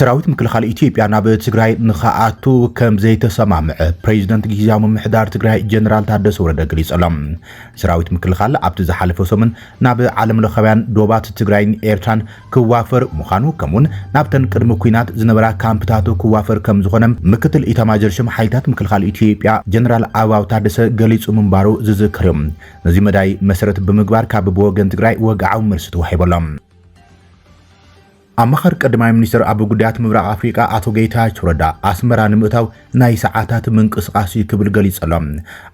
ሰራዊት ምክልኻል ኢትዮጵያ ናብ ትግራይ ንኻኣቱ ከም ዘይተሰማምዐ ፕሬዝዳንት ጊዜያዊ ምምሕዳር ትግራይ ጀነራል ታደሰ ወረደ ገሊጾም። ሰራዊት ምክልኻል ኣብቲ ዝሓለፈ ሰሙን ናብ ዓለም ለኸብያን ዶባት ትግራይን ኤርትራን ክዋፈር ምዃኑ ከምኡን ናብተን ቅድሚ ኩናት ዝነበራ ካምፕታቱ ክዋፈር ከም ዝኾነ ምክትል ኢታማዦር ሹም ሓይልታት ምክልኻል ኢትዮጵያ ጀነራል ኣበባው ታደሰ ገሊጹ ምንባሩ ዝዝክር እዩ። ነዚ መዳይ መሰረት ብምግባር ካብ ብወገን ትግራይ ወግዓዊ መልሲ ተዋሂቦሎም። ኣማኻሪ ቀዳማይ ሚኒስትር ኣብ ጉዳያት ምብራቕ ኣፍሪቃ ኣቶ ጌታቸው ረዳ ኣስመራ ንምእታው ናይ ሰዓታት ምንቅስቓስ ክብል ገሊጾም።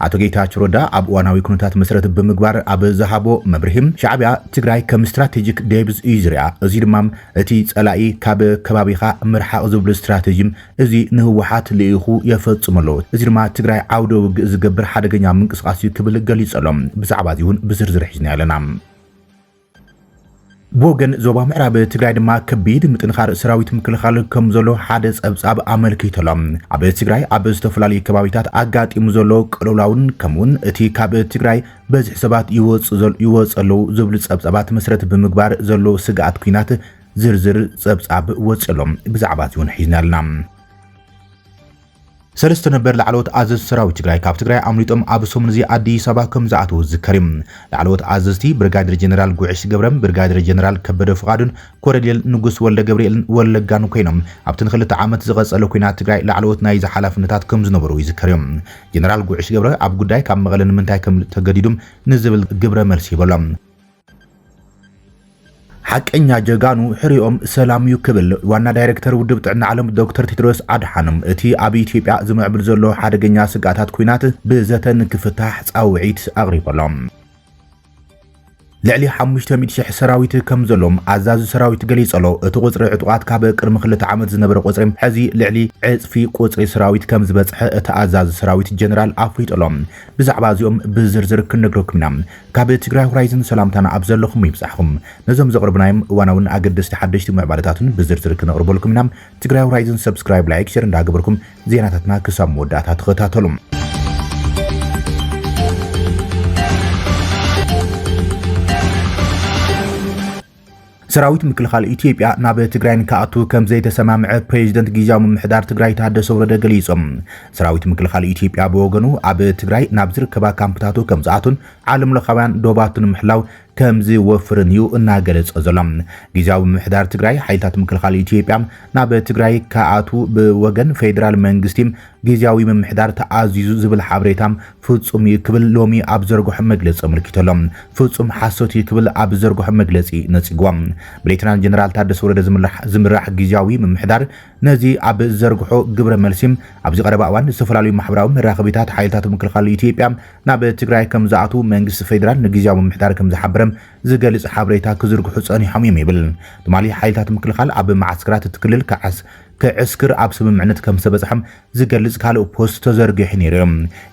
ኣቶ ጌታቸው ረዳ ኣብ እዋናዊ ኩነታት መሰረት ብምግባር ኣብ ዝሃቦ መብርሂም ሻዕብያ ትግራይ ከም ስትራቴጂክ ዴብዝ እዩ ዝርኣ፣ እዚ ድማ እቲ ጸላኢ ካብ ከባቢኻ ምርሓቕ ዝብል ስትራቴጂ እዚ ንህወሓት ልኢኹ የፈጽመሎ፣ እዚ ድማ ትግራይ ዓውደ ውግእ ዝገብር ሓደገኛ ምንቅስቓስ ክብል ገሊጾም። ብዛዕባ እዚ እውን ብዝርዝር ሒዝና ኣለና። بوغن زوبا معراب تግራይ ድማ ከቢድ ምጥንኻር ሰራዊት ምክልኻል ከም ዘሎ ሓደ ጸብጻብ ኣመልኪቶሎም። ኣብ ትግራይ ኣብ ዝተፈላለዩ ከባቢታት ኣጋጢሙ ዘሎ ቅልውላውን ከምኡን እቲ ካብ ትግራይ በዝሕ ሰባት ይወጸሉ ዝብል ጸብጻባት መሰረት ብምግባር ዘሎ ስጋኣት ኩናት ዝርዝር ጸብጻብ ወጸሎም። ብዛዕባ እዚ እውን ሒዝና ኣለና። ሰለስተ ነበር ላዕለዎት ኣዘዝ ሰራዊት ትግራይ ካብ ትግራይ ኣምሊጦም ኣብ ሰሙን እዚ ኣዲስ ኣበባ ከም ዝኣተው ዝዝከር እዩ። ላዕለዎት ኣዘዝቲ ብርጋዴር ጀነራል ጉዕሽ ገብረም፣ ብርጋዴር ጀነራል ከበደ ፍቃዱን፣ ኮሎኔል ንጉስ ወልደ ገብርኤልን ወለጋን ኮይኖም ኣብቲ ክልተ ዓመት ዝቐጸለ ኩናት ትግራይ ላዕለዎት ናይ ሓላፍነታት ከም ዝነበሩ ይዝከር እዩ። ጀነራል ጉዕሽ ገብረ ኣብ ጉዳይ ካብ መቐለ ንምንታይ ከም ተገዲዱም ንዝብል ግብረ መልሲ ይበሎም። حقኛ ጀጋኑ ሕሪኦም ሰላም ይክብል ዋና ዳይሬክተር ውድብ ጥዕና ዓለም ዶክተር ቴድሮስ አድሓኖም እቲ ኣብ ኢትዮጵያ ዝምዕብል ዘሎ ሓደገኛ ስጋታት ኩናት ብዘተን ክፍታሕ ጻውዒት ኣቕሪቦሎም። ልዕሊ 500,000 ሰራዊት ከም ዘሎም ኣዛዝ ሰራዊት ገሊጸሎ እቲ ቁጽሪ ዕጡቃት ካብ ቅድሚ 2 ዓመት ዝነበረ ቁጽሪ ሕዚ ልዕሊ ዕጽፊ ቁጽሪ ሰራዊት ከም ዝበጽሐ እቲ ኣዛዝ ሰራዊት ጀነራል ኣፍሪጦሎም። ብዛዕባ እዚኦም ብዝርዝር ክንነግረኩም ኢና። ካብ ትግራይ ሆራይዘን ሰላምታና ኣብ ዘለኹም ይብጻሕኩም። ነዞም ዘቕርብናዮም እዋናውን ኣገደስቲ ሓደሽቲ ምዕባለታትን ብዝርዝር ክነቕርበልኩም ኢና። ትግራይ ሆራይዘን ሰብስክራይብ፣ ላይክ፣ ሼር እንዳገበርኩም ዜናታትና ክሳብ መወዳእታ ተኸታተሉ። ሰራዊት ምክልኻል ኢትዮጵያ ናብ ትግራይ ንካኣቱ ከም ዘይተሰማምዐ ፕሬዝዳንት ጊዜያዊ ምምሕዳር ትግራይ ታደሰ ወረደ ገሊጾም። ሰራዊት ምክልኻል ኢትዮጵያ ብወገኑ ኣብ ትግራይ ናብ ዝርከባ ካምፕታቱ ከም ዝኣቱን ዓለም ለኻውያን ዶባቱን ምሕላው ከም ዝወፍርን እዩ እናገለጸ ዘሎ። ጊዜያዊ ምምሕዳር ትግራይ ሓይልታት ምክልኻል ኢትዮጵያ ናብ ትግራይ ካኣቱ ብወገን ፌደራል መንግስቲ ጊዜያዊ ምምሕዳር ተኣዚዙ ዝብል ሓበሬታም ፍጹም ይክብል ሎሚ ኣብ ዘርግሖ መግለጺ ኣመልኪቶሎም። ፍጹም ሓሶት ይክብል ኣብ ዘርግሖ መግለጺ ነጺጎም። ብሌተናንት ጀነራል ታደሰ ወረደ ዝምራሕ ጊዜያዊ ምምሕዳር ነዚ ኣብ ዘርግሖ ግብረ መልሲም ኣብዚ ቀረባ እዋን ዝተፈላለዩ ማሕበራዊ መራኸቢታት ሓይልታት ምክልኻል ኢትዮጵያ ናብ ትግራይ ከም ዝኣቱ መንግስቲ ፌደራል ንጊዜያዊ ምምሕዳር ከም ዝሓበረ ዝገልጽ ሓበሬታ ክዝርግሑ ጸኒሖም እዮም ይብል። ትማሊ ሓይልታት ምክልኻል ኣብ ማዓስከራት ትክልል كعسكر ኣብ ስምምዕነት ከም ዝተበጽሐም ዝገልጽ ካልእ ፖስት ተዘርጊሑ ነይሩ።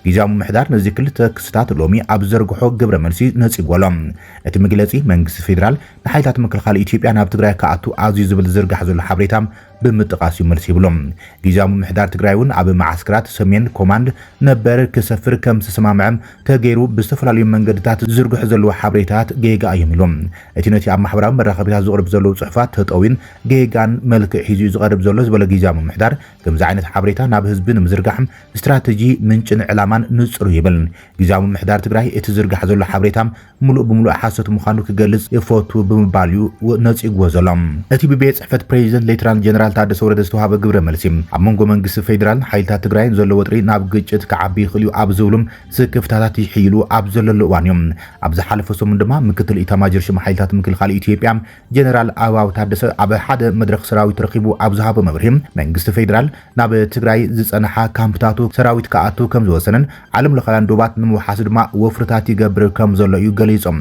ጊዜያዊ ምምሕዳር ነዚ ክልተ ክስታት ሎሚ ኣብ ዘርግሖ ግብረ መልሲ ነጺጎሎም። እቲ መግለጺ መንግስቲ ፌደራል ንሓይልታት ምክልኻል ኢትዮጵያ ናብ ትግራይ ከኣቱ ኣዝዩ ዝብል ዝርጋሕ ዘሎ ሓበሬታ ብምጥቃስ መልሲ ይብሎም። ጊዜያዊ ምምሕዳር ትግራይ እውን ኣብ ማዓስከራት ሰሜን ኮማንድ ነበር ክሰፍር ከም ዝተሰማምዐም ተገይሩ ብዝተፈላለዩ መንገድታት ዝርግሑ ዘለዎ ሓበሬታት ጌጋ እዮም ኢሎም። እቲ ነቲ ኣብ ማሕበራዊ መራኸቢታት ዝቕርብ ዘሎ ጽሑፋት ተጠዊን ጌጋን መልክዕ ሒዙ ዝቐርብ ዘሎ ዝበለ ጊዜያዊ ምምሕዳር ከምዚ ዓይነት ሓበሬታ ናብ ህዝቢ ንምዝርጋሕ ስትራቴጂ ምንጭን ዕላማን ንጹር ይብል። ጊዜያዊ ምምሕዳር ትግራይ እቲ ዝርጋሕ ዘሎ ሓበሬታ ሙሉእ ብምሉእ ሓሰት ምዃኑ ክገልጽ ይፈቱ ብምባል ነጺግዎ ዘሎም። እቲ ብቤት ጽሕፈት ፕሬዚደንት ሌተናንት ጀነራል ታደሰ ወረደ ዝተዋሃበ ግብረ መልሲ ኣብ መንጎ መንግስቲ ፌደራል ሓይልታት ትግራይ ዘሎ ወጥሪ ናብ ግጭት ክዓቢ ይኽእሉ ኣብ ዝብሉም ስክፍታታት ይሕይሉ ኣብ ዘለሉ እዋን እዮም። ኣብ ዝሓለፈ ሰሙን ድማ ምክትል ኢታማዦር ሹም ሓይልታት ምክልኻል ኢትዮጵያ ጀነራል ኣበባው ታደሰ ኣብ ሓደ መድረኽ ሰራዊት ረኺቡ ኣብ ዝሃቦ መብርሂ መንግስቲ ፌደራል ናብ ትግራይ ዝጸንሓ ካምፕታቱ ሰራዊት ከኣቱ ከም ዝወሰነን ዓለም ለኻውያን ዶባት ንምውሓስ ድማ ወፍርታት ይገብር ከም ዘሎ እዩ ገሊጾም።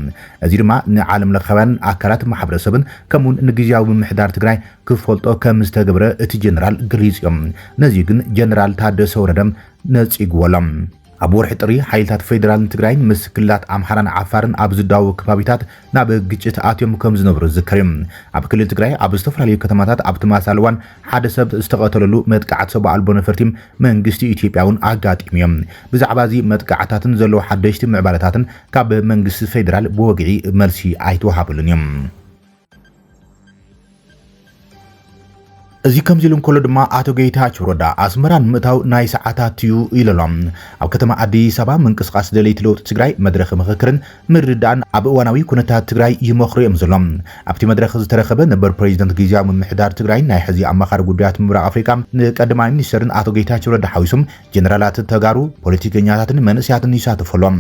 እዚ ድማ ንዓለም ለኻውያን ኣካላት ማሕበረሰብን ከምኡን ንጊዜያዊ ምምሕዳር ትግራይ ክፈልጦ ከም ዝተገብረ እቲ ጀነራል ገሊጾም። ነዚ ግን ጀነራል ታደሰ ወረደም ነጺግዎሎም። ኣብ ወርሒ ጥሪ ሓይልታት ፌደራልን ትግራይን ምስ ክልላት ኣምሓራን ዓፋርን ኣብ ዝዳወቡ ከባቢታት ናብ ግጭት ኣትዮም ከም ዝነበሩ ዝዝከር እዩ። ኣብ ክልል ትግራይ ኣብ ዝተፈላለዩ ከተማታት ኣብ ተመሳሳሊ እዋን ሓደ ሰብ ዝተቐተለሉ መጥቃዕቲ ሰብኣዊ ኣልቦ ነፈርቲ መንግስቲ ኢትዮጵያ እውን ኣጋጢሙ እዮም። ብዛዕባ እዚ መጥቃዕታትን ዘለዎ ሓደሽቲ ምዕባለታትን ካብ መንግስቲ ፌደራል ብወግዒ መልሲ ኣይተዋሃበሉን እዮም። እዚ ከምዚ ኢሎም ከሎ ድማ አቶ ጌታቸው ረዳ አስመራን ምእታው ናይ ሰዓታት እዩ ኢሎም ኣብ ከተማ አዲስ አበባ ምንቅስቃስ ደለይቲ ለውጥ ትግራይ መድረኽ ምክክርን ምርድዳእን ኣብ እዋናዊ ኩነታት ትግራይ ይመኽሩ እዮም ዘሎም ኣብቲ መድረኽ ዝተረኸበ ነበር ፕሬዚደንት ግዚያዊ ምምሕዳር ትግራይ ናይ ሕዚ ኣማኻሪ ጉዳያት ምብራቕ ኣፍሪካ ንቀዳማይ ሚኒስትርን አቶ ጌታቸው ረዳ ሓዊሶም ጀነራላት ተጋሩ ፖለቲከኛታትን መንእስያትን ይሳተፈሎም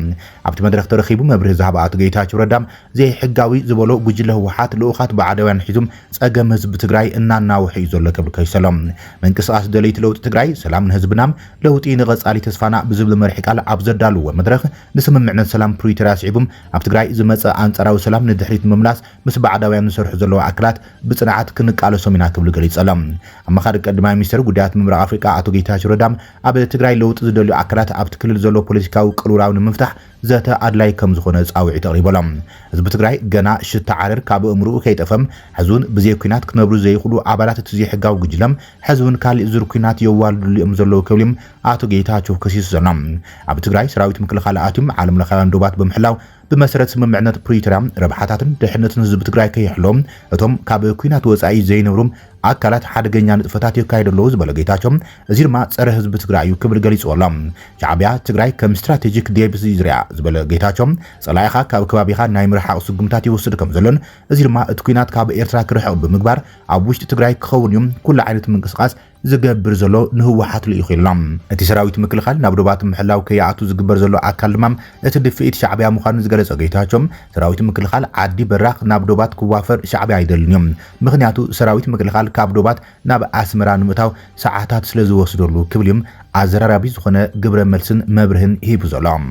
ኣብቲ መድረኽ ተረኺቡ መብርህ ዝሃበ አቶ ጌታቸው ረዳ ዘይሕጋዊ ዝበሎ ጉጅለ ህወሓት ልኡኻት ብዓደውያን ሒዞም ፀገም ህዝቢ ትግራይ እናናውሕ እዩ ዘሎ كبل كيسلام من قصاص دليت لوط تجري سلام نهزبنام لوط ينغص علي تسفانا بزبل مرحق على أبزر دالو ومدرخ نسمع معنا سلام بريتراس عبهم عب تجري زمت أنصارو سلام ندحريت مملاس بس بعد وين نسرح زلوا أكلات بصناعات كنك على سمينا كبل كريت سلام أما خارج قدما ميستر قديات ممرأ أفريقيا عطو جيتاش ردام عب تجري لوط زدلو أكلات عب تكل زلوا بوليسكا وكلورا ونمفتح ذات أدلاي كم زخونة أو عتقريب لام زب تجري جنا شت عرر كاب أمرو كيت أفهم حزون بزي كينات كنبرو زي خلو عبارات تزي حجاو جلام حزون كالي زر كينات يوال اللي أمزلو كوليم عطو جيتاش كسيس زنام عب تجري سراويت مكل خالاتهم عالم لخيان دوبات بمحلاو بمسرت سممعنات بريترام ربحاتاتن دحنت نزب تجري كيحلوم أتوم كاب كينات وزعي زينورم አካላት ሓደገኛ ንጥፈታት ይካይደሉ ዝበለጌታቸው እዚር ማ ጸረ ህዝብ ትግራይ ክብር ገሊጽ ወላም ሻዕቢያ ትግራይ ከም ስትራቴጂክ ዴብስ ይዝሪያ ዝበለጌታቸው ጸላይኻ ካብ ከባቢኻ ናይ ምርሓቅ ስጉምታት ይወስድ ከም ዘሎን እዚር ማ እትኩናት ካብ ኤርትራ ክርሕቕ ብምግባር ኣብ ውሽጢ ትግራይ ክኸውን እዮም ኩሉ ዓይነት ምንቅስቃስ ዝገብር ዘሎ ንህወሓት ልኢኺሎም እቲ ሰራዊት ምክልኻል ናብ ዶባት ምሕላው ከያኣቱ ዝግበር ዘሎ ኣካል ድማ እቲ ድፍኢት ሻዕቢያ ምዃኑ ዝገለጸ ጌታቸው ሰራዊት ምክልኻል ዓዲ በራኽ ናብ ዶባት ክዋፈር ሻዕቢያ አይደልንም ምክንያቱ ሰራዊት ምክልኻል ካብ ዶባት ናብ ኣስመራ ንምእታው ሰዓታት ስለ ዝወስደሉ ክብልም ኣዘራራቢ ዝኾነ ግብረ መልስን መብርህን ሂቡ ዘሎም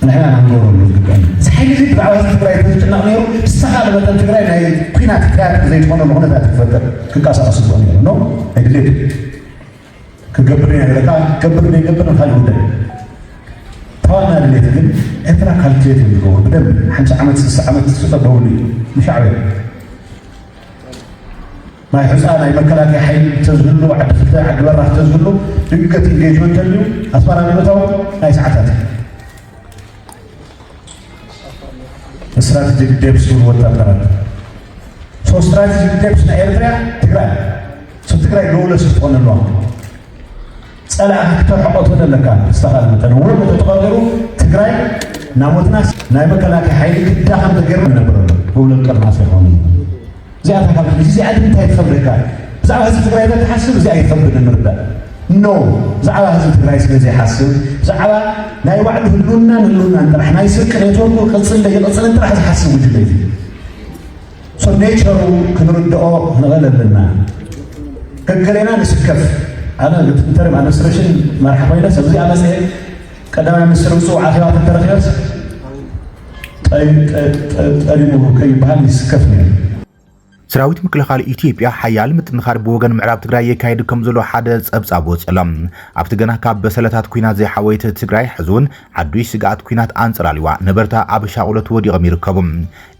نحن نقول صحيح بعض تجري تجنا غيره استحال بدل تجري هاي كنا تكاد زي ما نقول هذا تفضل كقاس أصلا نو هيدلي كقبرني هذا كقبرني خليه ده طالنا اللي تقول إثرا خلتيه يقول بدل حنش عملت سوى دولي مش عارف ما يحس أنا يمكنك حي تزغلو عد فتاة عد ورا تزغلو دقة إنجيجمنت اللي أصبر أنا بتوه هاي ساعات استراتيجيك ديبس والوتابرات سو استراتيجيك ديبس نا إيرترا تجري سو تجري دولة ستكون اللون سأل أكثر حقوق ولا كان استغل مثلا هو متقدروا تجري ناموتنا نايمك لك حيلك داخل تجري من برا هو الكلام سيفهم زي هذا كلام زي عاد أنت يتخبرك زعما هذا تجري إذا تحسب زي يتخبر المرد نو زعما هذا تجري زي حسب زعما ناي وعد هلونا أنت رح نايسك نيتورك وقصل لي الأصل أنت رح تحسب وجودي سو نيتشر كنردو نغلب لنا كلنا نسكف أنا قلت ترى مع نسرشن مرحبا لنا سبزي على سهل قدام نسرسو عافيات الترخيص أريمه كي بهال يسكفني سراويت مكلخال إثيوبيا حيال متنخار بوغن معراب تግራይ የካይድ ከም ዘሎ ሓደ ጸብጻብ ወጽለም ኣብቲ ገና ካብ በሰለታት ኩናት ዘይሓወይት ትግራይ ሕዙን ሓዱይ ስጋት ኩናት አንጽራሊዋ ነበርታ ኣብ ሻቁለት ወዲቆም ይርከቡም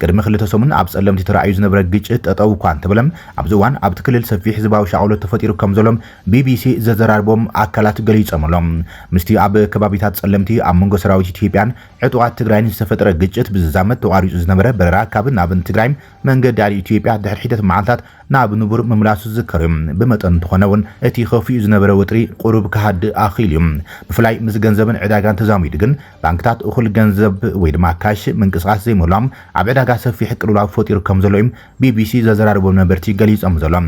ቅድሚ ክልተ ሰሙን ኣብ ጸለምቲ ተራእዩ ዝነበረ ግጭት ጠጠው ኳን ተብለም ኣብ ዝዋን ኣብ ትክልል ሰፊሕ ህዝባዊ ሻቁለት ተፈጢሩ ከም ዘሎም ቢቢሲ ዘዘራርቦም ኣካላት ገሊጾምሎም ምስቲ ኣብ ከባቢታት ጸለምቲ ኣብ መንጎ ሰራዊት ኢትዮጵያን ዕጡቃት ትግራይን ዝተፈጠረ ግጭት ብዝዛመት ተቋሪጹ ዝነበረ በረራ ካብ ናብን ትግራይ መንገዲ ኣብ ኢትዮጵያ ድሕሪት መዓልታት ናብ ንቡር መምላሱ ዝከርም በመጠን ተኾነውን እቲ ኸፊኡ ዝነበረ ወጥሪ ቁሩብ ካሃድ ኣኺልም ብፍላይ ምስ ገንዘብን ዕዳጋን ተዛሚዱ ግን ባንክታት እኹል ገንዘብ ወይ ድማ ካሽ ምንቅስቃስ ዘይሞላም ኣብ ዕዳጋ ሰፊሕ ቅልውላው ፈጢሩ ከም ዘሎ ቢቢሲ ዘዘራርቦም ነበርቲ ገሊጾም ዘሎም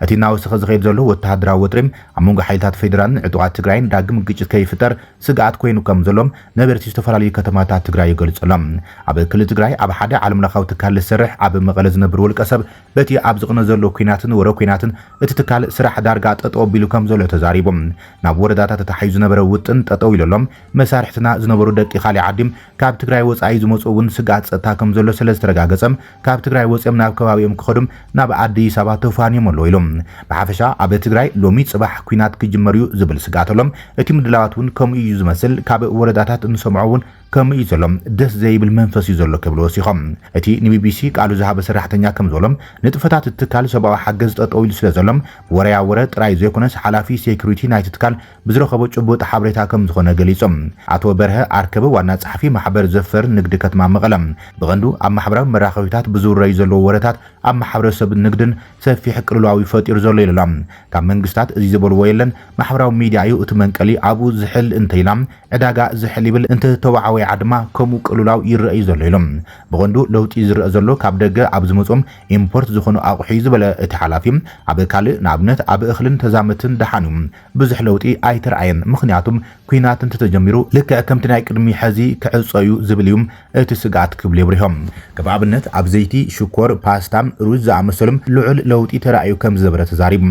እቲ ናወስኸ ዝኸይድ ዘሎ ወተሃደራዊ ወጥሪ ኣብ መንጎ ሓይልታት ፌደራልን ዕጡቃት ትግራይን ዳግም ግጭት ከይፍጠር ስጋኣት ኮይኑ ከም ዘሎም ነበርቲ ዝተፈላለዩ ከተማታት ትግራይ ይገልጾሎም ኣብ ክልል ትግራይ ኣብ ሓደ ዓለም ለኻዊ ትካል ዝሰርሕ ኣብ መቐለ ዝነብር ውልቀ ሰብ በቲ ኣብ ዝቕነ ዘሎ ኩናትን ወረ ኩናትን እቲ ትካል ስራሕ ዳርጋ ጠጠው ቢሉ ከም ዘሎ ተዛሪቦም ናብ ወረዳታት ተታሒዙ ዝነበረ ውጥን ጠጠው ኢሎም መሳርሕትና ዝነበሩ ደቂ ካሊ ዓዲም ካብ ትግራይ ወጻኢ ዝመጹውን ስጋት ጸጥታ ከም ዘሎ ስለ ዝተረጋገጸም ካብ ትግራይ ወጽኦም ናብ ከባቢኦም ክኸዱም ናብ አዲስ አበባ ተፋንዮም ኣሎ ኢሎም ብሓፈሻ ኣብ ትግራይ ሎሚ ጽባሕ ኩናት ክጅመር እዩ ዝብል ስጋተሎም እቲ ምድላዋት እውን ከም እዩ ዝመስል ካብ ወረዳታት እንሰምዑውን ከም እዩ ዘሎም ደስ ዘይብል መንፈስ እዩ ዘሎ ክብሉ ወሲኾም እቲ ንቢቢሲ ቃሉ ዝሃበ ሰራሕተኛ ከም ዘሎም ንጥፈታት ትካል ሰብኣዊ ሓገዝ ጠጠው ኢሉ ስለ ዘሎም ወረ ጥራይ ዘይኮነስ ሓላፊ ሴኩሪቲ ናይቲ ትካል ብዝረኸቦ ጭቡጥ ሓበሬታ ከም ዝኾነ ገሊጾም ኣቶ በርሀ ኣርከበ ዋና ጸሓፊ ማሕበር ዘፈር ንግዲ ከተማ መቐለም ብቐንዱ ኣብ ማሕበራዊ መራኸቢታት ብዙረይ ዘለዎ ወረታት ኣብ ማሕበረሰብ ንግድን ሰፊሕ ቅልላዊ ፈጢሩ ዘሎ ኢሎም ካብ መንግስታት እዚ ዝበልዎ የለን ማሕበራዊ ሚድያ እዩ እቲ መንቀሊ ኣብኡ ዝሕል እንተይላ ዕዳጋ ዝሕል ይብል እንተተዋዓወይ ዓድማ ከምኡ ቅልላው ይረአይ ዘሎ ኢሎም ብቐንዱ ለውጢ ዝረአ ዘሎ ካብ ደገ ኣብ ዝመጾም ኢምፖርት ዝኾኑ ኣቑሑ ዝበለ እቲ ሓላፊ ኣብ ካልእ ንኣብነት ኣብ እኽልን ተዛመትን ደሓንዩ ብዙሕ ለውጢ ኣይተረኣየን ምኽንያቱም ኩናት እንተተጀሚሩ ልክዕ ከምቲ ናይ ቅድሚ ሕዚ ክዕፀዩ ዝብል እዩ እቲ ስጋት ክብል ይብርሆም ከም ኣብነት ኣብ ዘይቲ ሽኮር ፓስታ ሩዝ ዝኣመሰሎም ልዑል ለውጢ ተራእዩ ከም ዝነበረ ተዛሪቡ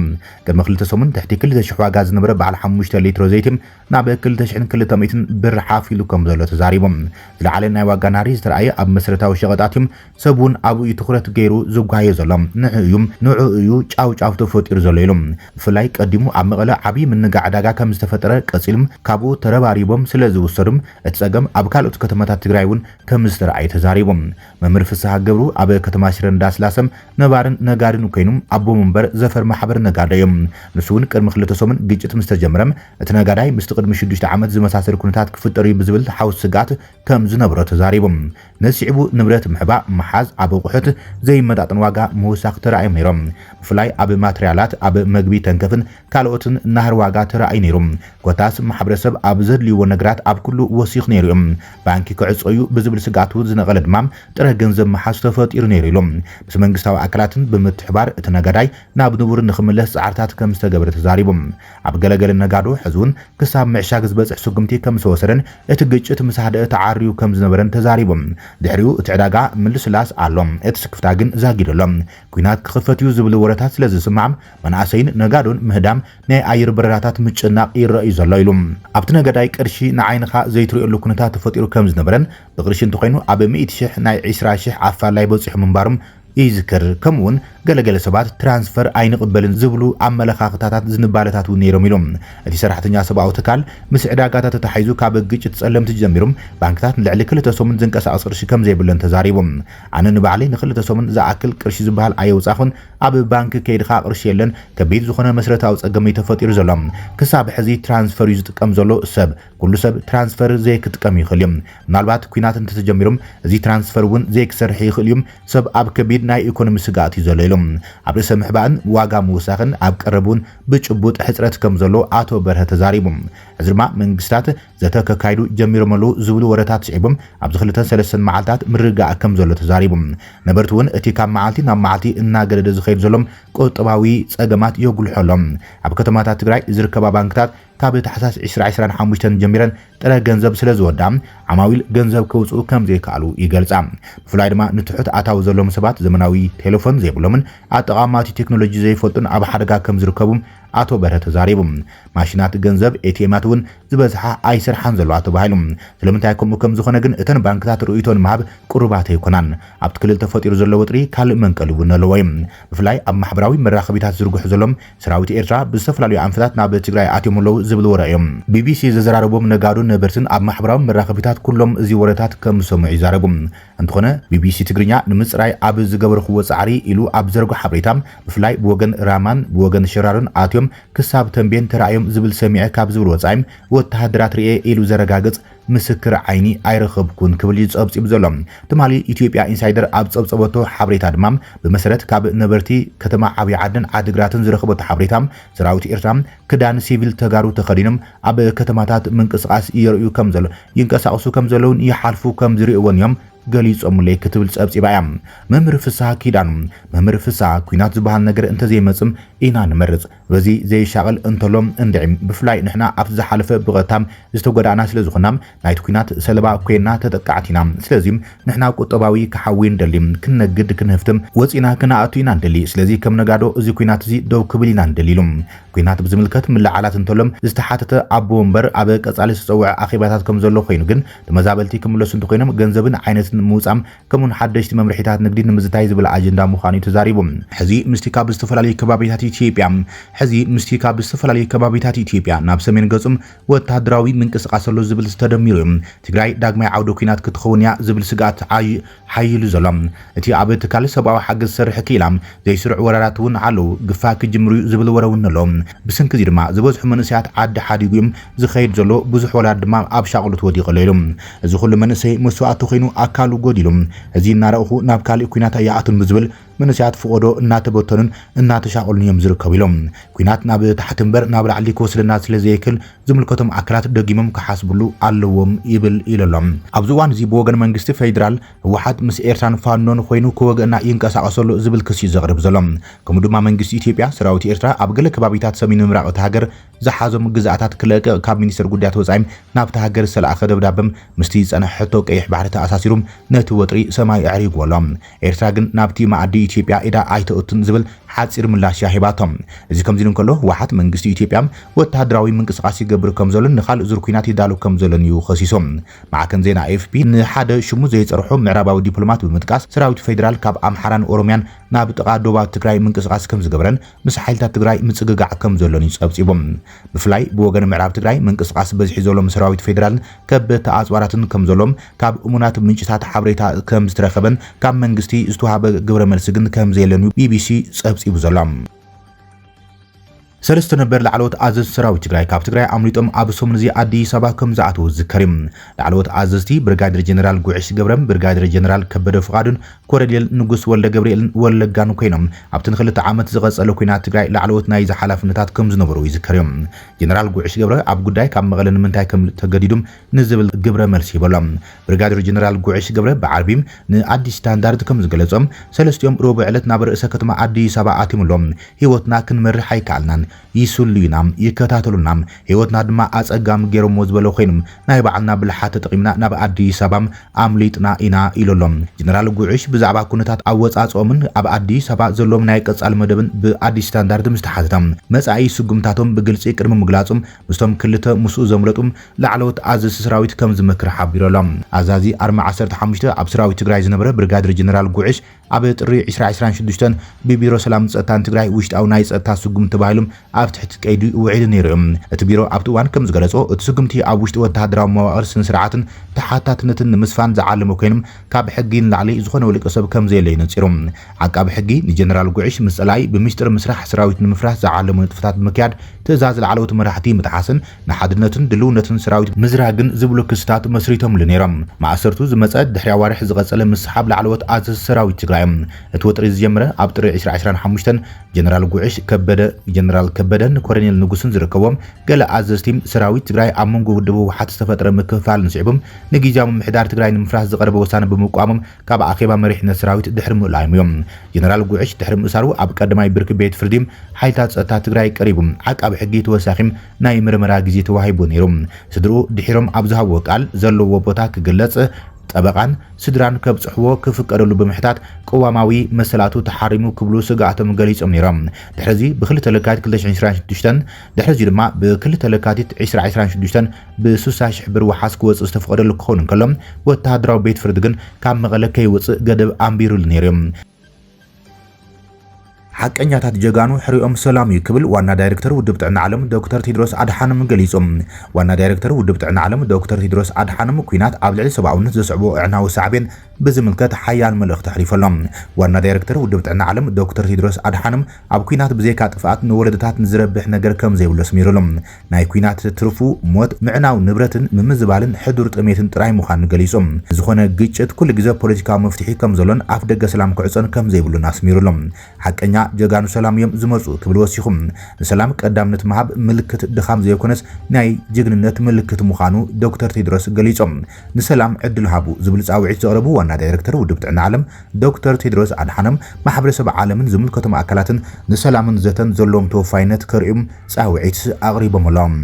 ቅድሚ 2 ሰሙን ትሕቲ 2,000 ዋጋ ዝነበረ በዓል 5 ሊትሮ ዘይቲ ናብ 2,200 ብር ሓፊሉ ከም ዘሎ ተዛሪቦም ዝለዓለ ናይ ዋጋ ናሪ ዝተረኣየ ኣብ መሰረታዊ ሸቐጣት ሰቡን ኣብኡ ትኹረት ገይሩ ዝጓየ ዘሎ ንዑ እዩ ጫው ተፈጢሩ ዘሎ ኢሎም ብፍላይ ቀዲሙ ኣብ መቐለ ዓቢ ምንጋዕ ዕዳጋ ከም ዝተፈጠረ ቀፂልም ካብኡ ተረባሪቦም ስለ ዝውሰዱም እቲ ጸገም ኣብ ካልኦት ከተማታት ትግራይ እውን ከም ዝተረኣየ ተዛሪቦም መምህር ፍስሓ ገብሩ ኣብ ከተማ ሽረ እንዳስላሰም ነባርን ነጋድን ኮይኖም ኣቦ መንበር ዘፈር ማሕበር ነጋዳዮም ንሱ እውን ቅድሚ 2 ሰሙን ግጭት ምስ ተጀመረም እቲ ነጋዳይ ምስ ቅድሚ 6 ዓመት ዝመሳሰል ኩነታት ክፍጠሩ ብዝብል ሓውስ ስጋት ከም ዝነበረ ተዛሪቦም ነሲዕቡ ንብረት ምሕባእ መሓዝ ኣብ ኣቑሑት ዘይመጣጥን ዋጋ ምውሳኽ ተራእዮም ነይሮም ብፍላይ ኣብ ማትርያላት ኣብ መግቢ ተንከፍን ካልኦትን ናህር ዋጋ ተራእዩ ነይሮም ኮታስ ማሕበረሰብ ኣብ ዘድልይዎ ነገራት ኣብ ኩሉ ወሲኽ ነይሩ እዮም ባንኪ ክዕፀዩ ብዝብል ስጋቱ ዝነቐለ ድማ ጥረ ገንዘብ መሓዝ ተፈጢሩ ነይሩ ኢሎም ምስ መንግስታዊ ኣካላትን ብምትሕባር እቲ ነጋዳይ ናብ ንቡር ንኽምለስ ጻዕርታት ከም ዝተገብረ ተዛሪቦም ኣብ ገለገለ ነጋዶ ሕዝውን ክሳብ ምዕሻግ ዝበፅሕ ስጉምቲ ከም ዝተወሰደን እቲ ግጭት ምስ ሃደአ ተዓርዩ ከም ዝነበረን ተዛሪቦም ድሕሪኡ እቲ ዕዳጋ ምልስላስ ኣሎም እቲ ስክፍታ ግን ዛጊደሎም ኩናት ክኽፈትዩ ዝብል ወረታት ስለ ዝስማዕ መናእሰይን ነጋዶን ምህዳም ናይ ኣየር በረራታት ምጭናቕ ይረአዩ ዘሎ ኢሎም ኣብቲ ነጋዳይ ቅርሺ ንዓይንኻ ዘይትሪእሉ ኩነታት ተፈጢሩ ከም ዝነበረን ብቅርሺ እንተኮይኑ ኣብ 100,000 ናይ 20,000 ኣፋላይ በፂሑ ምንባሮም ይዝክር ከምውን ገለገለ ሰባት ትራንስፈር ኣይንቕበልን ዝብሉ ኣመለኻኽታታት ዝንባለታት ነይሮም ኢሎም እቲ ሰራሕተኛ ሰብኣዊ ትካል ምስ ዕዳጋታት ተታሒዙ ካብ ግጭት ጸለምቲ ጀሚሮም ባንክታት ንልዕሊ 2 ሰሙን ዝንቀሳቐስ ቅርሺ ከም ዘይብለን ተዛሪቦም ኣነ ንባዕለይ ን2 ሰሙን ዝኣክል ቅርሺ ዝበሃል ኣየውፃኹን ኣብ ባንክ ከይድኻ ቅርሺ የለን ከቢድ ዝኾነ መሰረታዊ ጸገም ተፈጢሩ ዘሎ ክሳብ ሕዚ ትራንስፈር እዩ ዝጥቀም ዘሎ ሰብ ኩሉ ሰብ ትራንስፈር ዘይክጥቀም ይኽእል እዩ ምናልባት ኩናት እንተተጀሚሮም እዚ ትራንስፈር እውን ዘይክሰርሕ ይኽእል እዩ ሰብ ኣብ ከቢድ ናይ ኢኮኖሚ ስጋት እዩ ዘሎ ኢሎም ኣብ ርእሰ ምሕባእን ዋጋ ምውሳኽን ኣብ ቀረቡን ብጭቡጥ ሕፅረት ከም ዘሎ ኣቶ በርሀ ተዛሪቦም እዚ ድማ መንግስታት ዘተከካይዱ ጀሚሮም ኣለዉ ዝብሉ ወረታት ስዒቦም ኣብዚ 2-3 መዓልታት ምርጋእ ከም ዘሎ ተዛሪቦም ነበርቲ እውን እቲ ካብ መዓልቲ ናብ መዓልቲ እናገደደ ዝኸይድ ዘሎም ቁጠባዊ ጸገማት የጉልሖሎም ኣብ ከተማታት ትግራይ ዝርከባ ባንክታት ካብ ታሕሳስ 2025 ጀሚረን ጥረ ገንዘብ ስለ ዝወዳ ዓማዊል ገንዘብ ከውፅኡ ከም ዘይከኣሉ ይገልጻ ብፍላይ ድማ ንትሑት ኣታዊ ዘሎም ሰባት ዘመናዊ ቴሌፎን ዘይብሎምን ኣጠቓማቲ ቴክኖሎጂ ዘይፈልጡን ኣብ ሓደጋ ከም ዝርከቡ ኣቶ በርሀ ተዛሪቦም ማሽናት ገንዘብ ኤቲኤማት እውን ዝበዝሓ ኣይሰርሓን ዘለዋ ተባሂሉ ስለምንታይ ከምኡ ከም ዝኾነ ግን እተን ባንክታት ርእይቶን መሃብ ቁርባት ኣይኮናን ኣብቲ ክልል ተፈጢሩ ዘሎ ወጥሪ ካልእ መንቀል እውን ኣለዎ ብፍላይ ኣብ ማሕበራዊ መራኸቢታት ዝርጉሑ ዘሎም ሰራዊት ኤርትራ ብዝተፈላለዩ ኣንፈታት ናብ ትግራይ ኣትዮም ኣለዉ ዝብል ወረ እዮም ቢቢሲ ዘዘራረቦም ነጋዶ ነበርትን ኣብ ማሕበራዊ መራኸቢታት ኩሎም እዚ ወረታት ከም ሰምዑ ይዛረቡ እንተኾነ ቢቢሲ ትግርኛ ንምፅራይ ኣብ ዝገበርኽዎ ጻዕሪ ኢሉ ኣብ ዘርጎ ሓበሬታ ብፍላይ ብወገን ራማን ብወገን ሽራርን ኣትዮም ክሳብ ተንቤን ተራእዮም ዝብል ሰሚዐ ካብ ዝብል ወጻይም ወተሃደራት ርኤ ኢሉ ዘረጋግጽ ምስክር ዓይኒ ኣይረኸብኩን ክብል ይጸብጽብ ዘሎ ትማሊ ኢትዮጵያ ኢንሳይደር ኣብ ጸብጸበቶ ሓበሬታ ድማ ብመሰረት ካብ ነበርቲ ከተማ ዓብዪ ዓድን ዓድግራትን ዝረኸበቶ ሓበሬታ ሰራዊት ኤርትራ ክዳን ሲቪል ተጋሩ ተኸዲኖም ኣብ ከተማታት ምንቅስቓስ ይርዩ ከም ዘሎ ይንቀሳቐሱ ከም ዘለውን ይሓልፉ ከም ዝርእዎን እዮም ገሊጾምለይ ክትብል ጸብጺባ እያ መምህር ፍስሓ ኪዳኑ መምህር ፍስሓ ኩናት ዝበሃል ነገር እንተዘይመጽም ኢና ንመርጽ በዚ ዘይሻቐል እንተሎም እንድዕም ብፍላይ ንሕና ኣብቲ ዝሓለፈ ብቐታም ዝተጎዳእና ስለ ዝኾና ናይቲ ኩናት ሰለባ ኮይና ተጠቃዕቲና ስለዚ ንሕና ቁጠባዊ ክሓዊ እንደሊ ክንነግድ ክንህፍትም ወፂና ክነኣቱ ኢና እንደሊ ስለዚ ከም ነጋዶ እዚ ኩናት እዚ ደው ክብል ኢና እንደሊ ኢሎም ኩናት ብዝምልከት ምልዓላት እንተሎም ዝተሓተተ ኣቦ ወንበር ኣብ ቀጻሊ ዝፀውዕ ኣኼባታት ከም ዘሎ ኮይኑ ግን ተመዛበልቲ ክምለሱ እንተኮይኖም ገንዘብን ዓይነት ምውጻም ከምኡን ሓደሽቲ መምርሒታት ንግዲ ንምዝታይ ዝብል ኣጀንዳ ምዃኑ ተዛሪቡ ሕዚ ምስቲ ካብ ዝተፈላለዩ ከባቢታት ኢትዮጵያ ናብ ሰሜን ገጹም ወተሃደራዊ ምንቅስቓስ ዘሎ ዝብል ዝተደሚሩ ትግራይ ዳግማይ ዓውደ ኩናት ክትኸውን እያ ዝብል ስጋት ሓይሉ ዘሎ እቲ ኣብ ትካል ሰብኣዊ ሓገዝ ዝሰርሕ ኪላ ዘይስሩዕ ወረራት እውን ኣለው ግፋ ክጅምሩ ዝብል ወረ እውን ኣሎ ብስንኪ እዚ ድማ ዝበዝሑ መንእሰያት ዓዲ ሓዲጉ ዝኸይድ ዘሎ ብዙሕ ወላድ ድማ ኣብ ሻቕሉ ተወዲቑ ኣሎ እዚ ኩሉ መንእሰይ መስዋዕቲ ኮይኑ ኣካሉ ጎዲሉ እዚ እናረእኹ ናብ ካልእ ኩናት ኣይኣቱን ብዝብል መንእሰያት ፍቆዶ እናተበተኑን እናተሻቐሉን እዮም ዝርከቡ ኢሎም ኩናት ናብ ታሕቲ እምበር ናብ ላዕሊ ክወስደና ስለዘይክል ዝምልከቶም ኣካላት ደጊሞም ክሓስብሉ ኣለዎም ይብል ኢሎም ኣብዚ እዋን እዚ ብወገን መንግስቲ ፌደራል ህወሓት ምስ ኤርትራን ፋኖን ኮይኑ ክወገና ይንቀሳቐሰሉ ዝብል ክሲ ዘቕርብ ዘሎ ከምኡ ድማ መንግስቲ ኢትዮጵያ ሰራዊት ኤርትራ ኣብ ገለ ከባቢታት ሰሜን ምብራቕ እቲ ሃገር ዝሓዞም ግዛኣታት ክለቅቕ ካብ ሚኒስትር ጉዳያት ወጻኢ ናብቲ ሃገር ዝተለኣኸ ደብዳቤም ምስቲ ፀንሐ ሕቶ ቀይሕ ባሕሪ ተኣሳሲሮም ነቲ ወጥሪ ሰማይ ኣዕሪግዎ ኣሎ ኤርትራ ግን ናብቲ ማዕዲ ኢትዮጵያ ኢዳ ኣይተእቱን ዝብል ሓፂር ምላሽ ሂባቶም እዚ ከምዚ እንከሎ ህወሓት መንግስቲ ኢትዮጵያ ወተሃደራዊ ምንቅስቓስ ይገብር ከም ዘሎ ንኻልእ ዙር ኩናት ይዳሉ ከም ዘሎን እዩ ኸሲሶም ማዕከን ዜና AFP ንሓደ ሽሙ ዘይፀርሖ ምዕራባዊ ዲፕሎማት ብምጥቃስ ሰራዊት ፌደራል ካብ ኣምሓራን ኦሮምያን ናብ ጥቓ ዶባት ትግራይ ምንቅስቓስ ከም ዝገበረን ምስ ሓይልታት ትግራይ ምፅግጋዕ ከም ዘሎን ይፀብፂቦም ብፍላይ ብወገን ምዕራብ ትግራይ ምንቅስቓስ በዝሒ ዘሎም ሰራዊት ፌደራልን ከበድቲ ኣፅዋራትን ከም ዘሎም ካብ እሙናት ምንጭታት ሓበሬታ ከም ዝተረኸበን ካብ መንግስቲ ዝተዋሃበ ግብረ መልሲ ግን ከም ዘየለን BBC ፀብፂቡ ዘሎ ሰለስተ ነበር ላዕለዎት ኣዘዝ ሰራዊት ትግራይ ካብ ትግራይ ኣምሊጦም ኣብ ሰሙን እዚ ኣዲስ ኣበባ ከም ዝኣተው ዝከሪም ላዕለዎት ኣዘዝቲ ብርጋዴር ጀነራል ጉዕሽ ገብረም ብርጋዴር ጀነራል ከበደ ፍቃዱን ኮሎኔል ንጉስ ወልደ ገብርኤልን ወለጋን ኮይኖም ኣብቲ ንክልተ ዓመት ዝቐጸለ ኩናት ትግራይ ላዕለዎት ናይ ሓላፍነታት ከም ዝነበሩ ይዝከርዮም ጀነራል ጉዕሽ ገብረ ኣብ ጉዳይ ካብ መቐለ ንምንታይ ከም ተገዲዶም ንዝብል ግብረ መልሲ ይበሎም ብርጋዴር ጀነራል ጉዕሽ ገብረ ብዓርቢም ንኣዲስ ስታንዳርድ ከም ዝገለጾም ሰለስቲኦም ሮብ ዕለት ናብ ርእሰ ከተማ ኣዲስ ኣበባ ኣቲሙሎም ህይወትና ክንመርሕ ኣይከኣልናን ይስሉዩና ይከታተሉና ህይወትና ድማ ኣጸጋም ገይሮሞ ዝበለ ኮይኖም ናይ ባዕልና ብልሓት ተጠቂምና ናብ ኣዲስ ኣበባ ኣምሊጥና ኢና ኢሎም ጀነራል ጉዕሽ ብዛዕባ ኩነታት ኣወጻጾምን ኣብ ኣዲስ ኣበባ ዘሎም ናይ ቀጻል መደብን ብኣዲስ ስታንዳርድ ምስተሓዘቶም መጻኢ ስጉምታቶም ብግልጺ ቅድሚ ምግላጾም ምስቶም ክልተ ምስኡ ዘምለጡም ላዕለዎት ኣዘዝ ሰራዊት ከም ዝመክር ሓቢሮሎም ኣዛዚ ኣርማ 15 ኣብ ሰራዊት ትግራይ ዝነበረ ብርጋዴር ጀነራል ጉዕሽ ኣብ ጥሪ 2026 ብቢሮ ሰላም ጸጥታን ትግራይ ውሽጣዊ ናይ ጸጥታ ስጉምቲ ተባሂሎም ኣብ ትሕቲ ቀይዲ ውዒል ነይሮም እቲ ቢሮ ኣብቲ እዋን ከም ዝገለጾ እቲ ስጉምቲ ኣብ ውሽጢ ወተሃደራዊ መዋቕር ስነ ስርዓትን ተሓታትነትን ንምስፋን ዝዓለመ ኮይኖም ካብ ሕጊ ንላዕሊ ዝኾነ ውልቀ ሰብ ከም ዘየለ ይነፂሮም ዓቃቢ ሕጊ ንጀነራል ጉዕሽ ምስ ጸላኢ ብምስጢር ምስራሕ ሰራዊት ንምፍራስ ዝዓለሙ ንጥፈታት ምክያድ ትእዛዝ ላዕለዎት መራሕቲ ምጥሓስን ንሓድነትን ድልውነትን ሰራዊት ምዝራግን ዝብሉ ክስታት መስሪቶምሉ ነይሮም ማእሰርቱ ዝመፀ ድሕሪ ኣዋርሕ ዝቐጸለ ምስሓብ ላዕለዎት ኣዘዝ ሰራዊት ትግራይ እቲ ወጥሪ ዝጀመረ ኣብ ጥሪ 2025 ጀነራል ጉዕሽ ጀነራል ከበደን ኮሎኔል ንጉስን ዝርከቦም ገለ ኣዘዝቲ ሰራዊት ትግራይ ኣብ መንጎ ውድብ ህወሓት ዝተፈጠረ ምክፍፋል ንስዒቦም ንጊዜያዊ ምምሕዳር ትግራይ ንምፍራስ ዝቐረበ ወሳነ ብምቋሞም ካብ ኣኼባ መሪሕነት ሰራዊት ድሕሪ ምእላዮም እዮም ጀነራል ጉዕሽ ድሕሪ ምእሳሩ ኣብ ቀዳማይ ብርኪ ቤት ፍርዲ ሓይልታት ጸጥታ ትግራይ ቀሪቡ ዓቃቢ ሕጊ ተወሳኺም ናይ ምርመራ ግዜ ተዋሂቡ ነይሩ ስድርኡ ድሒሮም ኣብ ዝሃብዎ ቃል ዘለዎ ቦታ ክግለጽ ጠበቃን ስድራን ከብጽሕዎ ክፍቀደሉ ብምሕታት ቀዋማዊ መሰላቱ ተሓሪሙ ክብሉ ስጋኣቶም ገሊጾም ነይሮም ድሕዚ ብክልተ ለካቲት 2026 ድሕዚ ድማ ብክልተ ለካቲት 2026 ብ60,000 ብር ወሓስ ክወጽእ ዝተፈቀደሉ ክኸውን እንከሎም ወተሃደራዊ ቤት ፍርዲ ግን ካብ መቐለ ከይወጽእ ገደብ ኣንቢሩሉ ነይሮም حقኛታት ጀጋኑ ሕሪኦም ሰላም ይክብል ዋና ዳይሬክተር ውድብ ጥዕና ዓለም ዶክተር ቴድሮስ አድሓኖም ገሊጾም ዋና ዳይሬክተር ውድብ ጥዕና ዓለም ዶክተር ቴድሮስ አድሓኖም ኩናት ኣብ ልዕሊ ሰብኣውነት ዘስዕቦ ዕናዊ ሳዕቤን ብዝምልከት ሓያል መልእኽቲ ኣሕሊፈሎም ዋና ዳይሬክተር ውድብ ጥዕና ዓለም ዶክተር ቴድሮስ አድሓኖም ኣብ ኩናት ብዘይካ ጥፋት ንወለደታት ንዝረብሕ ነገር ከም ዘይብሉ ስሚሩሎም ናይ ኩናት ትርፉ ሞት ምዕናው ንብረትን ምምዝባልን ሕዱር ጥሜትን ጥራይ ምዃኑ ገሊጾም ዝኾነ ግጭት ኩሉ ግዜ ፖለቲካዊ መፍትሒ ከም ዘሎን ኣፍ ደገ ሰላም ክዕፀን ከም ዘይብሉን ኣስሚሩሎም ሓቀኛ ጀጋኑ ሰላም እዮም ዝመጹ ክብል ወሲኹም ንሰላም ቀዳምነት መሃብ ምልክት ድኻም ዘይኮነስ ናይ ጅግንነት ምልክት ምዃኑ ዶክተር ቴድሮስ ገሊጾም ንሰላም ዕድል ሃቡ ዝብል ጻውዒት ዘቕረቡ ዋና ዳይሬክተር ውድብ ጥዕና ዓለም ዶክተር ቴድሮስ አድሓኖም ማሕበረሰብ ዓለምን ዝምልከቶም ኣካላትን ንሰላምን ዘተን ዘለዎም ተወፋይነት ከርእዮም ጻውዒት ኣቕሪቦም ኣሎም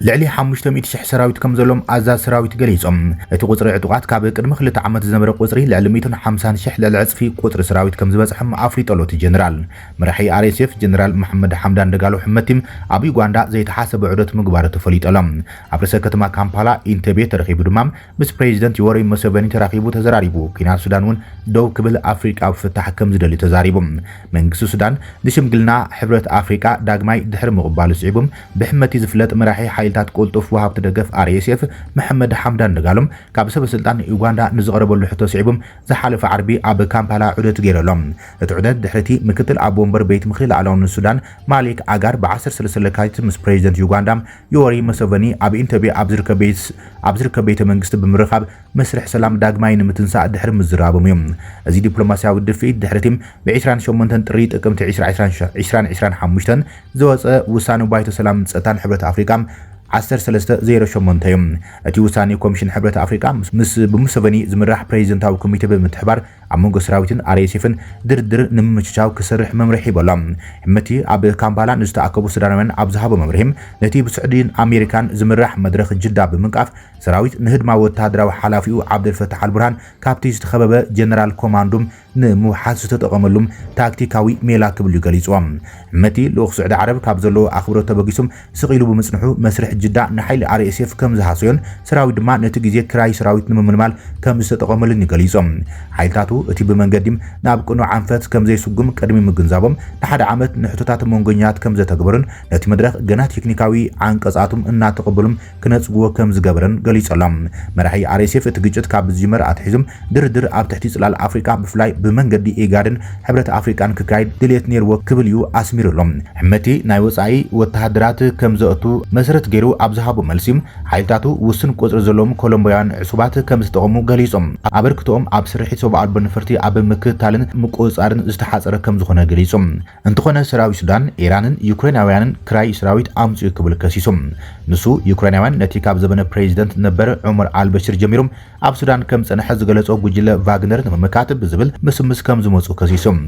ልዕሊ 500,000 ሰራዊት ከም ዘሎም ኣዛዝ ሰራዊት ገሊጾም እቲ ቁጽሪ ዕጡቃት ካብ ቅድሚ 2 ዓመት ዝነበረ ቁጽሪ ልዕሊ 150,000 ልዕሊ ዕጽፊ ቁጽሪ ሰራዊት ከም ዝበጽሐም ኣፍሊጦሎት ጀነራል መራሒ RSF ጀነራል መሐመድ ሐምዳን ደጋሎ ሕመቲም ኣብ ዩጋንዳ ዘይተሓሰበ ዑደት ምግባር ተፈሊጦሎም ኣብ ርዕሰ ከተማ ካምፓላ ኢንተቤ ተረኺቡ ድማ ምስ ፕሬዚደንት ዮዌሪ ሙሴቬኒ ተራኺቡ ተዘራሪቡ ኩናት ሱዳን እውን ደው ክብል ኣፍሪቃ ፍታሕ ከም ዝደሊ ተዛሪቡ መንግስቲ ሱዳን ንሽምግልና ሕብረት ኣፍሪቃ ዳግማይ ድሕሪ ምቕባሉ ስዒቡም ብሕመቲ ዝፍለጥ መራሒ ሓይልታት ቁልጡፍ ወሃብቲ ደገፍ RSF መሐመድ ሐምዳን ደጋሎም ካብ ሰበስልጣን ዩጋንዳ ንዝቐረበሉ ሕቶ ስዒቡም ዝሓለፈ ዓርቢ ኣብ ካምፓላ ዑደት ገይረሎም እቲ ዑደት ድሕርቲ ምክትል ኣቦ ወንበር ቤት ምክሪ ላዕለዋይ ሱዳን ማሊክ ኣጋር ብ13 ለካቲት ምስ ፕሬዚደንት ዩጋንዳ ዮዌሪ ሙሴቬኒ ኣብ ኢንተቤ ኣብ ዝርከብ ቤተ መንግስቲ ብምርኻብ መስርሕ ሰላም ዳግማይ ንምትንሳእ ድሕሪ ምዝራቦም እዮም እዚ ዲፕሎማስያዊ ድፊት ድሕሪቲም ብ28 ጥሪ ጥቅምቲ 2025 ዝወፀ ውሳነ ባይቶ ሰላም ፀጥታን ሕብረት ኣፍሪቃ 1308 እዮም እቲ ውሳኔ ኮሚሽን ሕብረት ኣፍሪቃ ምስ ብሙሴቬኒ ዝምራሕ ፕሬዚደንታዊ ኮሚቴ ብምትሕባር ኣብ መንጎ ሰራዊትን RSFን ድርድር ንምምችቻው ክሰርሕ መምርሒ ይበሎም ሕመቲ ኣብ ካምፓላ ንዝተኣከቡ ሱዳናውያን ኣብ ዝሃቦ መምርሒም ነቲ ብስዑድን ኣሜሪካን ዝምራሕ መድረኽ ጅዳ ብምንቃፍ ሰራዊት ንህድማ ወተሃደራዊ ሓላፊኡ ዓብደልፈታሕ አልቡርሃን ካብቲ ዝተኸበበ ጀነራል ኮማንዶም ንምውሓዝ ዝተጠቐመሉም ታክቲካዊ ሜላ ክብል ገሊጾም ሕመቲ ልኡኽ ስዑድ ዓረብ ካብ ዘለዎ ኣኽብሮት ተበጊሶም ስቂሉ ብምጽንሑ መስርሕ ጅዳ ንሓይሊ RSF ከም ዝሃሰዮን ሰራዊት ድማ ነቲ ግዜ ክራይ ሰራዊት ንምምልማል ከም ዝተጠቐመሉን ገሊጾም ሓይልታቱ እቲ ብመንገዲም ናብ ቅኑዕ ዓንፈት ከም ዘይስጉም ቅድሚ ምግንዛቦም ንሓደ ዓመት ንሕቶታት መንጎኛት ከም ዘተግበሩን ነቲ መድረኽ ገና ቴክኒካዊ ዓንቀጻቱም እናተቐበሉም ክነጽግዎ ከም ዝገበረን ገሊጾሎም መራሒ RSF እቲ ግጭት ካብ ዝጅመር ኣትሒዞም ድርድር ኣብ ትሕቲ ጽላል ኣፍሪካ ብፍላይ ብመንገዲ ኢጋድን ሕብረት ኣፍሪቃን ክካይድ ድሌት ነይርዎ ክብል እዩ ኣስሚሩሎም ሕመቲ ናይ ወጻኢ ወተሃደራት ከም ዘእቱ መሰረት ገይሩ ኣብ ዝሃቦ መልሲም ሓይልታቱ ውስን ቁጽሪ ዘለዎም ኮሎምቢያውያን ዕሱባት ከም ዝተጠቐሙ ገሊጾም ኣበርክቶኦም ኣብ ስርሒት ሰብኣዊ በንፈርቲ ኣብ ምክትታልን ምቁጽጻርን ዝተሓጸረ ከም ዝኾነ ገሊጾም እንተኾነ ሰራዊት ሱዳን ኢራንን ዩክሬናውያንን ክራይ ሰራዊት ኣምጽኡ ክብል ከሲሶም ንሱ ዩክሬናውያን ነቲ ካብ ዘበነ ፕሬዚደንት ነበረ ዑመር አልበሽር ጀሚሮም ኣብ ሱዳን ከም ጸንሐ ዝገለጾ ጉጅለ ቫግነር ንምምካት ብዝብል ምስምስ ከም ዝመጹ ከሲሶም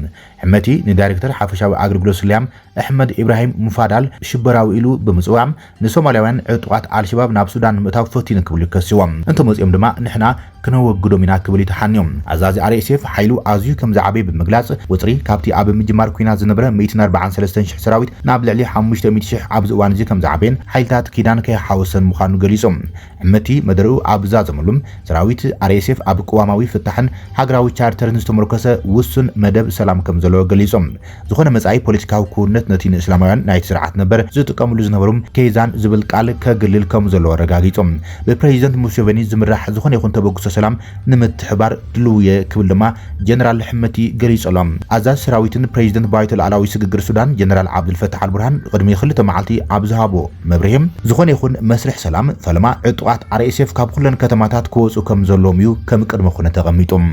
ሕመቲ ንዳይሬክተር ሓፈሻዊ ኣገልግሎት ስልያም ኣሕመድ ኢብራሂም ሙፋዳል ሽበራዊ ኢሉ ብምጽዋዕ ንሶማልያውያን ዕጡቃት አልሸባብ ናብ ሱዳን ምእታው ፈቲኑ ክብል ከሲዎም እንተመጽኦም ድማ ንሕና ክነወግዶም ኢና ክብል ተሓንዮም ኣዛዚ RSF ሓይሉ ኣዝዩ ከም ዝዓበየ ብምግላጽ ወጽሪ ካብቲ ኣብ ምጅማር ኩናት ዝነበረ 143,000 ሰራዊት ናብ ልዕሊ 500,000 ኣብ ዝእዋን እዚ ከም ዝዓበየን ሓይልታት ኪዳን ከይሓወሰን ምዃኑ ገሊጾም ሕመቲ መደረኡ ኣብ ዛዘመሉም ሰራዊት RSF ኣብ ቅዋማዊ ፍታሕን ሃገራዊ ቻርተርን ዝተመርኮሰ ውሱን መደብ ሰላም ከም ዘለዎ ገሊጾም ዝኾነ መጻኢ ፖለቲካዊ ክውነት ነቲ ንእስላማውያን ናይቲ ስርዓት ነበር ዝጥቀምሉ ዝነበሩም ከይዛን ዝብል ቃል ከግልል ከም ዘለዎ ረጋጊጾም ብፕሬዚደንት ሙሴቬኒ ዝምራሕ ዝኾነ ይኹን ተበግሶ ሰላም ንምትሕባር ድልውየ ክብል ድማ ጀነራል ሕመቲ ገሊጾሎም ኣዛዝ ሰራዊትን ፕሬዚደንት ባይቶ ላዕላዊ ስግግር ሱዳን ጀነራል ዓብደልፈታሕ አልቡርሃን ቅድሚ 2 መዓልቲ ኣብ ዝሃቦ መብርሂም ዝኾነ ይኹን መስርሕ ሰላም ፈለማ ዕጡቃት RSF ካብ ኩለን ከተማታት ክወጹ ከም ዘለዎም እዩ ከም ቅድመ ኩነት ተቐሚጦም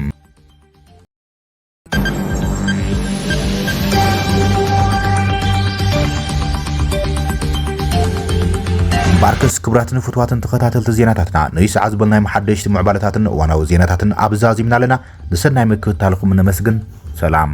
ባርክስ ክብራትን ፍትዋትን ተኸታተልቲ ዜናታትና ንይሰዓ ዝበልናይ መሓደሽቲ ምዕባለታትን እዋናዊ ዜናታትን ኣብዛዚምና ኣለና ንሰናይ ምክትታልኩም ነመስግን ሰላም